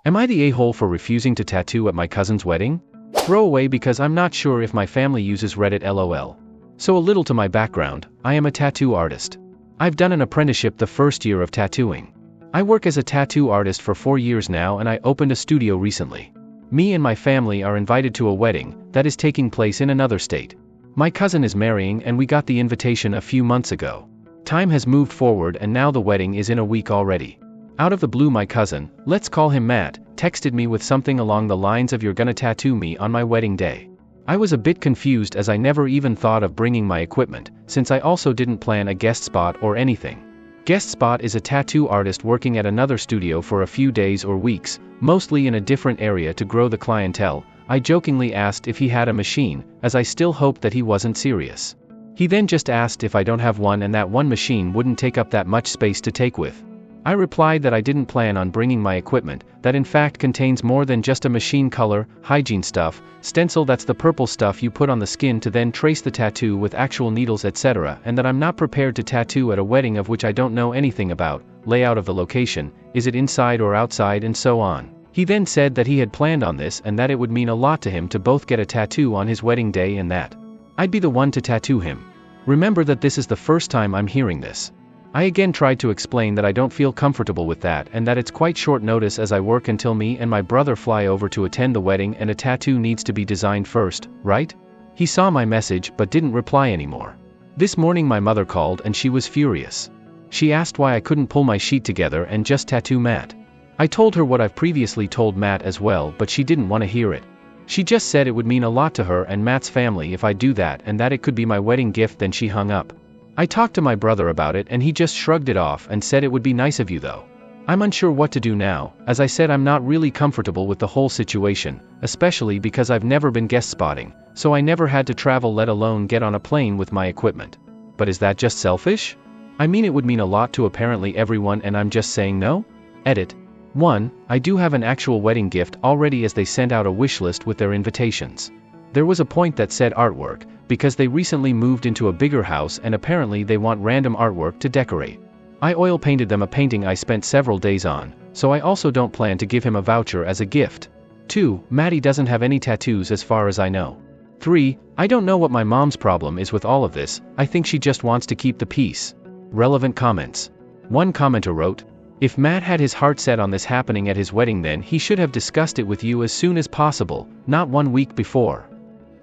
Am I the a-hole for refusing to tattoo at my cousin's wedding? Throwaway because I'm not sure if my family uses Reddit lol. So a little to my background, I am a tattoo artist. I've done an apprenticeship the first year of tattooing. I work as a tattoo artist for 4 years now and I opened a studio recently. Me and my family are invited to a wedding that is taking place in another state. My cousin is marrying and we got the invitation a few months ago. Time has moved forward and now the wedding is in a week already. Out of the blue my cousin, let's call him Matt, texted me with something along the lines of "You're gonna tattoo me on my wedding day." I was a bit confused as I never even thought of bringing my equipment, since I also didn't plan a guest spot or anything. Guest spot is a tattoo artist working at another studio for a few days or weeks, mostly in a different area to grow the clientele. I jokingly asked if he had a machine, as I still hoped that he wasn't serious. He then just asked if I don't have one and that one machine wouldn't take up that much space to take with. I replied that I didn't plan on bringing my equipment, that in fact contains more than just a machine color, hygiene stuff, stencil that's the purple stuff you put on the skin to then trace the tattoo with actual needles etc. and that I'm not prepared to tattoo at a wedding of which I don't know anything about, layout of the location, is it inside or outside and so on. He then said that he had planned on this and that it would mean a lot to him to both get a tattoo on his wedding day and that I'd be the one to tattoo him. Remember that this is the first time I'm hearing this. I again tried to explain that I don't feel comfortable with that and that it's quite short notice as I work until me and my brother fly over to attend the wedding and a tattoo needs to be designed first, right? He saw my message but didn't reply anymore. This morning my mother called and she was furious. She asked why I couldn't pull my sheet together and just tattoo Matt. I told her what I've previously told Matt as well, but she didn't want to hear it. She just said it would mean a lot to her and Matt's family if I do that and that it could be my wedding gift. Then she hung up. I talked to my brother about it and he just shrugged it off and said it would be nice of you though. I'm unsure what to do now. As I said, I'm not really comfortable with the whole situation, especially because I've never been guest spotting, so I never had to travel let alone get on a plane with my equipment. But is that just selfish? I mean it would mean a lot to apparently everyone and I'm just saying no? Edit. 1. I do have an actual wedding gift already as they sent out a wish list with their invitations. There was a point that said artwork, because they recently moved into a bigger house and apparently they want random artwork to decorate. I oil painted them a painting I spent several days on, so I also don't plan to give him a voucher as a gift. 2. Maddie doesn't have any tattoos as far as I know. 3. I don't know what my mom's problem is with all of this, I think she just wants to keep the peace. Relevant comments. One commenter wrote, "If Matt had his heart set on this happening at his wedding then he should have discussed it with you as soon as possible, not 1 week before.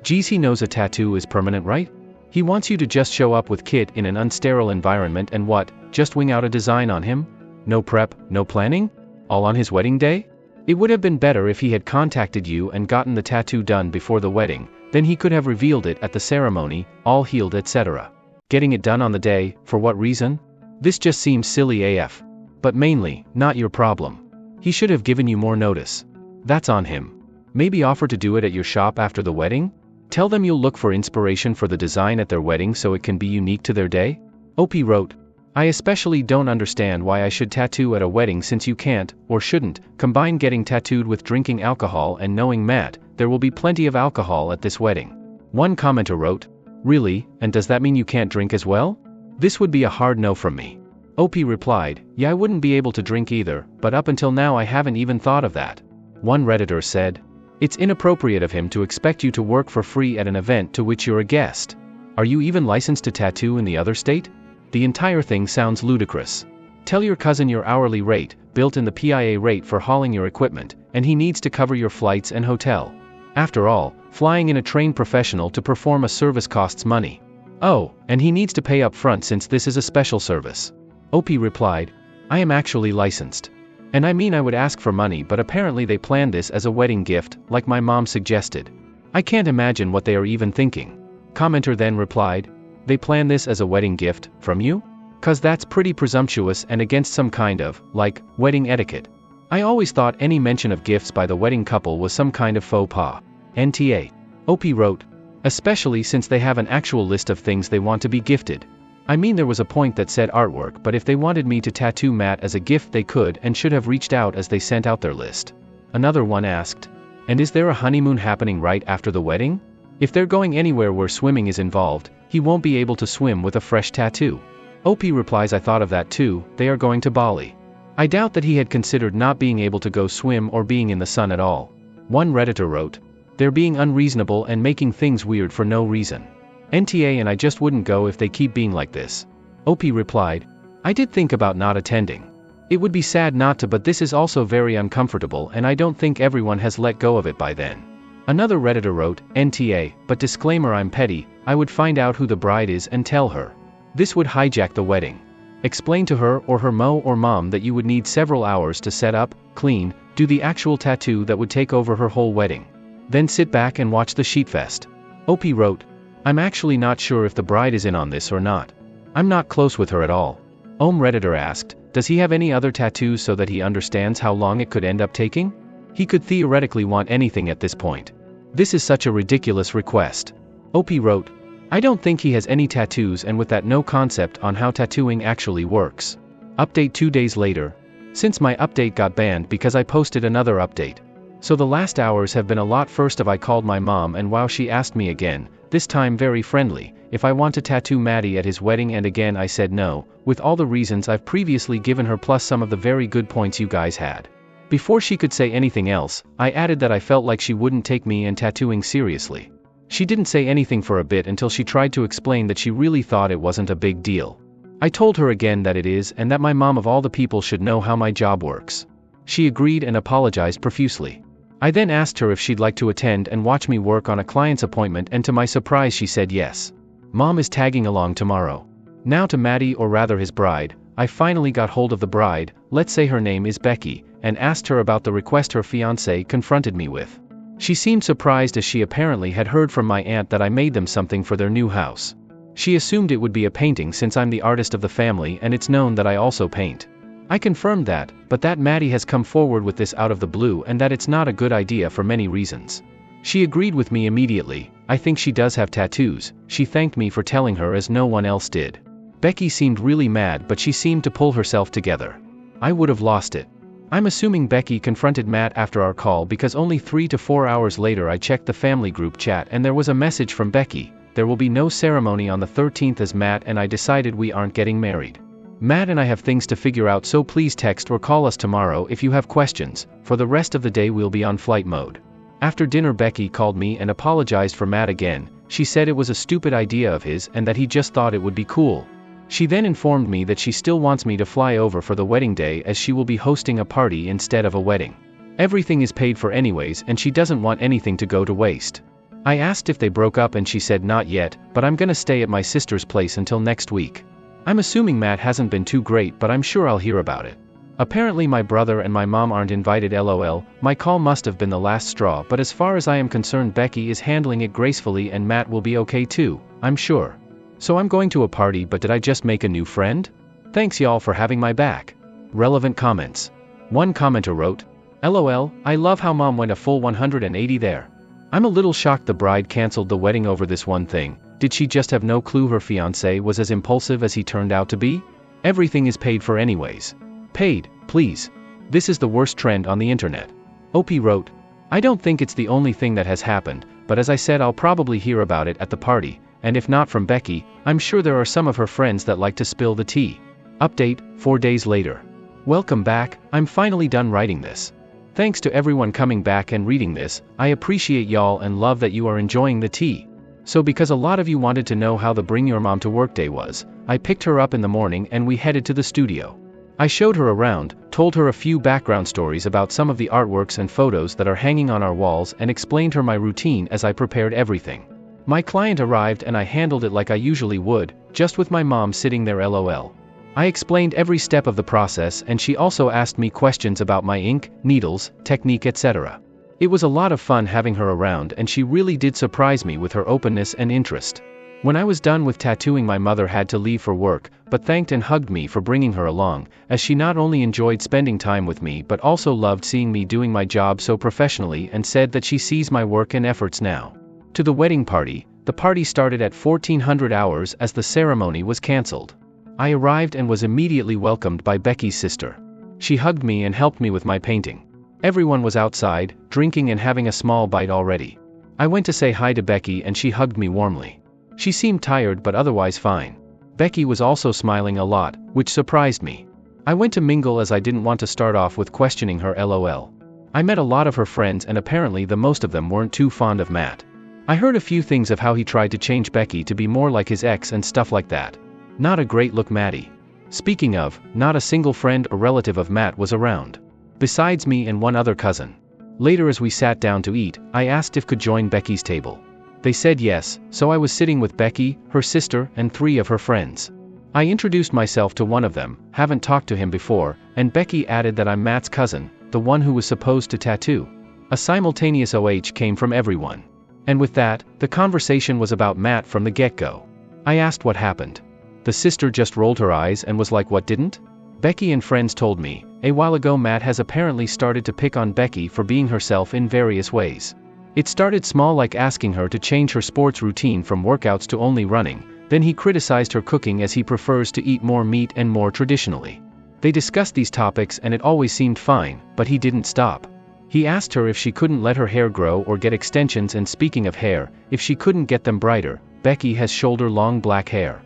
Geez, he knows a tattoo is permanent, right? He wants you to just show up with kit in an unsterile environment and what, just wing out a design on him? No prep, no planning? All on his wedding day? It would have been better if he had contacted you and gotten the tattoo done before the wedding, then he could have revealed it at the ceremony, all healed etc. Getting it done on the day, for what reason? This just seems silly AF. But mainly, not your problem. He should have given you more notice. That's on him. Maybe offer to do it at your shop after the wedding? Tell them you'll look for inspiration for the design at their wedding so it can be unique to their day?" OP wrote, "I especially don't understand why I should tattoo at a wedding since you can't, or shouldn't, combine getting tattooed with drinking alcohol and knowing Matt, there will be plenty of alcohol at this wedding." One commenter wrote, "Really, and does that mean you can't drink as well? This would be a hard no from me." OP replied, "Yeah, I wouldn't be able to drink either, but up until now I haven't even thought of that." One Redditor said, "It's inappropriate of him to expect you to work for free at an event to which you're a guest. Are you even licensed to tattoo in the other state? The entire thing sounds ludicrous. Tell your cousin your hourly rate, built in the PIA rate for hauling your equipment, and he needs to cover your flights and hotel. After all, flying in a trained professional to perform a service costs money. Oh, and he needs to pay up front since this is a special service." OP replied, "I am actually licensed. And I mean I would ask for money, but apparently they planned this as a wedding gift, like my mom suggested. I can't imagine what they are even thinking." Commenter then replied, "They planned this as a wedding gift, from you? 'Cause that's pretty presumptuous and against some kind of, like, wedding etiquette. I always thought any mention of gifts by the wedding couple was some kind of faux pas." NTA. OP wrote, "Especially since they have an actual list of things they want to be gifted. I mean there was a point that said artwork, but if they wanted me to tattoo Matt as a gift they could and should have reached out as they sent out their list." Another one asked, "And is there a honeymoon happening right after the wedding? If they're going anywhere where swimming is involved, he won't be able to swim with a fresh tattoo." OP replies, "I thought of that too, they are going to Bali." I doubt that he had considered not being able to go swim or being in the sun at all. One Redditor wrote, "They're being unreasonable and making things weird for no reason. NTA and I just wouldn't go if they keep being like this." OP replied, "I did think about not attending. It would be sad not to, but this is also very uncomfortable and I don't think everyone has let go of it by then." Another Redditor wrote, "NTA, but disclaimer, I'm petty, I would find out who the bride is and tell her. This would hijack the wedding. Explain to her or her mo or mom that you would need several hours to set up, clean, do the actual tattoo that would take over her whole wedding. Then sit back and watch the sheetfest." OP wrote, "I'm actually not sure if the bride is in on this or not. I'm not close with her at all." Redditor asked, "Does he have any other tattoos so that he understands how long it could end up taking? He could theoretically want anything at this point. This is such a ridiculous request." OP wrote, "I don't think he has any tattoos, and with that, no concept on how tattooing actually works." Update 2 days later. Since my update got banned because I posted another update. So the last hours have been a lot. First I called my mom and wow, she asked me again, this time very friendly, if I want to tattoo Maddie at his wedding, and again I said no, with all the reasons I've previously given her plus some of the very good points you guys had. Before she could say anything else, I added that I felt like she wouldn't take me and tattooing seriously. She didn't say anything for a bit until she tried to explain that she really thought it wasn't a big deal. I told her again that it is, and that my mom of all the people should know how my job works. She agreed and apologized profusely. I then asked her if she'd like to attend and watch me work on a client's appointment, and to my surprise she said yes. Mom is tagging along tomorrow. Now to Maddie, or rather his bride. I finally got hold of the bride, let's say her name is Becky, and asked her about the request her fiancé confronted me with. She seemed surprised, as she apparently had heard from my aunt that I made them something for their new house. She assumed it would be a painting since I'm the artist of the family and it's known that I also paint. I confirmed that, but that Maddie has come forward with this out of the blue and that it's not a good idea for many reasons. She agreed with me immediately. I think she does have tattoos. She thanked me for telling her as no one else did. Becky seemed really mad, but she seemed to pull herself together. I would have lost it. I'm assuming Becky confronted Matt after our call because only 3 to 4 hours later I checked the family group chat and there was a message from Becky. There will be no ceremony on the 13th as Matt and I decided we aren't getting married. Matt and I have things to figure out, so please text or call us tomorrow if you have questions. For the rest of the day we'll be on flight mode. After dinner Becky called me and apologized for Matt again. She said it was a stupid idea of his and that he just thought it would be cool. She then informed me that she still wants me to fly over for the wedding day as she will be hosting a party instead of a wedding. Everything is paid for anyways and she doesn't want anything to go to waste. I asked if they broke up and she said not yet, but I'm gonna stay at my sister's place until next week. I'm assuming Matt hasn't been too great, but I'm sure I'll hear about it. Apparently my brother and my mom aren't invited, lol. My call must have been the last straw, but as far as I am concerned Becky is handling it gracefully and Matt will be okay too, I'm sure. So I'm going to a party, but did I just make a new friend? Thanks y'all for having my back. Relevant comments. One commenter wrote, LOL, I love how mom went a full 180 there. I'm a little shocked the bride canceled the wedding over this one thing. Did she just have no clue her fiancé was as impulsive as he turned out to be? Everything is paid for anyways. Paid, please. This is the worst trend on the internet. OP wrote, I don't think it's the only thing that has happened, but as I said I'll probably hear about it at the party. And if not from Becky, I'm sure there are some of her friends that like to spill the tea. Update, 4 days later. Welcome back, I'm finally done writing this. Thanks to everyone coming back and reading this, I appreciate y'all and love that you are enjoying the tea. So because a lot of you wanted to know how the Bring Your Mom to Work day was, I picked her up in the morning and we headed to the studio. I showed her around, told her a few background stories about some of the artworks and photos that are hanging on our walls and explained her my routine as I prepared everything. My client arrived and I handled it like I usually would, just with my mom sitting there lol. I explained every step of the process and she also asked me questions about my ink, needles, technique, etc. It was a lot of fun having her around and she really did surprise me with her openness and interest. When I was done with tattooing my mother had to leave for work, but thanked and hugged me for bringing her along, as she not only enjoyed spending time with me but also loved seeing me doing my job so professionally and said that she sees my work and efforts now. To the wedding party. The party started at 1400 hours as the ceremony was cancelled. I arrived and was immediately welcomed by Becky's sister. She hugged me and helped me with my painting. Everyone was outside, drinking and having a small bite already. I went to say hi to Becky and she hugged me warmly. She seemed tired but otherwise fine. Becky was also smiling a lot, which surprised me. I went to mingle as I didn't want to start off with questioning her lol. I met a lot of her friends and apparently the most of them weren't too fond of Matt. I heard a few things of how he tried to change Becky to be more like his ex and stuff like that. Not a great look, Matty. Speaking of, not a single friend or relative of Matt was around. Besides me and one other cousin. Later as we sat down to eat, I asked if could join Becky's table. They said yes, so I was sitting with Becky, her sister, and 3 of her friends. I introduced myself to one of them, haven't talked to him before, and Becky added that I'm Matt's cousin, the one who was supposed to tattoo. A simultaneous OH came from everyone. And with that, the conversation was about Matt from the get-go. I asked what happened. The sister just rolled her eyes and was like, what didn't? Becky and friends told me, a while ago Matt has apparently started to pick on Becky for being herself in various ways. It started small, like asking her to change her sports routine from workouts to only running. Then he criticized her cooking as he prefers to eat more meat and more traditionally. They discussed these topics and it always seemed fine, but he didn't stop. He asked her if she couldn't let her hair grow or get extensions, and speaking of hair, if she couldn't get them brighter. Becky has shoulder-long black hair.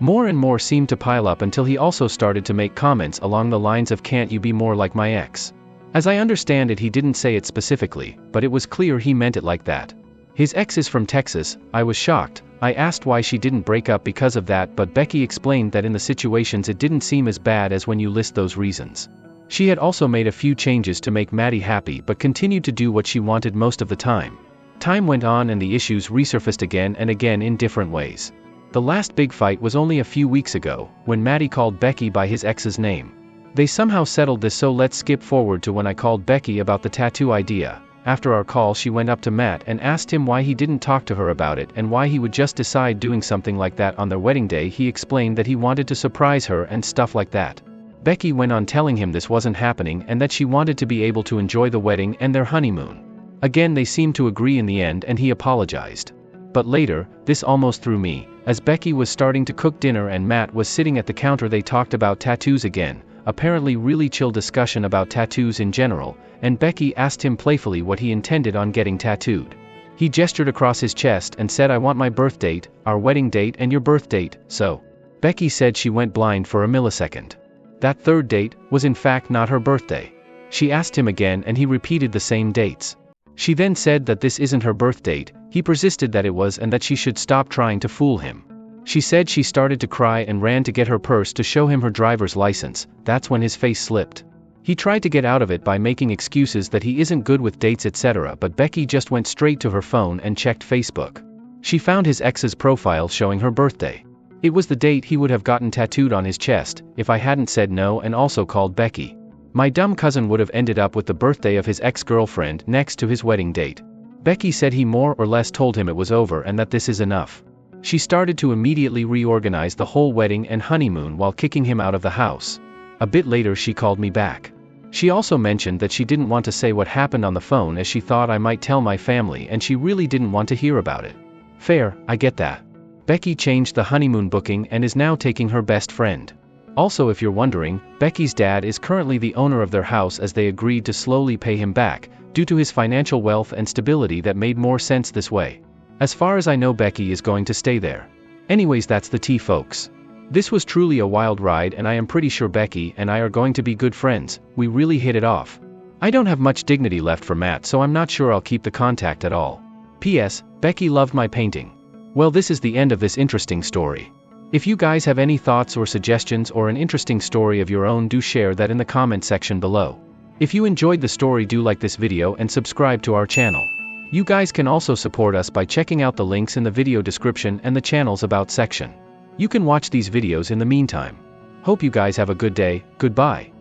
More and more seemed to pile up until he also started to make comments along the lines of, can't you be more like my ex? As I understand it, he didn't say it specifically, but it was clear he meant it like that. His ex is from Texas. I was shocked. I asked why she didn't break up because of that, but Becky explained that in the situations it didn't seem as bad as when you list those reasons. She had also made a few changes to make Maddie happy but continued to do what she wanted most of the time. Time went on and the issues resurfaced again and again in different ways. The last big fight was only a few weeks ago, when Maddie called Becky by his ex's name. They somehow settled this, so let's skip forward to when I called Becky about the tattoo idea. After our call, she went up to Matt and asked him why he didn't talk to her about it and why he would just decide doing something like that on their wedding day. He explained that he wanted to surprise her and stuff like that. Becky went on telling him this wasn't happening and that she wanted to be able to enjoy the wedding and their honeymoon. Again, they seemed to agree in the end and he apologized. But later, this almost threw me. As Becky was starting to cook dinner and Matt was sitting at the counter, they talked about tattoos again. Apparently really chill discussion about tattoos in general, and Becky asked him playfully what he intended on getting tattooed. He gestured across his chest and said, I want my birth date, our wedding date, and your birth date. So Becky said she went blind for a millisecond. That third date was in fact not her birthday. She asked him again and he repeated the same dates. She then said that this isn't her birth date. He persisted that it was and that she should stop trying to fool him. She said she started to cry and ran to get her purse to show him her driver's license. That's when his face slipped. He tried to get out of it by making excuses that he isn't good with dates etc., but Becky just went straight to her phone and checked Facebook. She found his ex's profile showing her birthday. It was the date he would have gotten tattooed on his chest, if I hadn't said no and also called Becky. My dumb cousin would have ended up with the birthday of his ex-girlfriend next to his wedding date. Becky said he more or less told him it was over and that this is enough. She started to immediately reorganize the whole wedding and honeymoon while kicking him out of the house. A bit later she called me back. She also mentioned that she didn't want to say what happened on the phone as she thought I might tell my family and she really didn't want to hear about it. Fair, I get that. Becky changed the honeymoon booking and is now taking her best friend. Also, if you're wondering, Becky's dad is currently the owner of their house as they agreed to slowly pay him back, due to his financial wealth and stability that made more sense this way. As far as I know, Becky is going to stay there. Anyways, that's the tea, folks. This was truly a wild ride and I am pretty sure Becky and I are going to be good friends. We really hit it off. I don't have much dignity left for Matt, so I'm not sure I'll keep the contact at all. P.S. Becky loved my painting. Well, this is the end of this interesting story. If you guys have any thoughts or suggestions or an interesting story of your own, do share that in the comment section below. If you enjoyed the story, do like this video and subscribe to our channel. You guys can also support us by checking out the links in the video description and the channel's about section. You can watch these videos in the meantime. Hope you guys have a good day. Goodbye.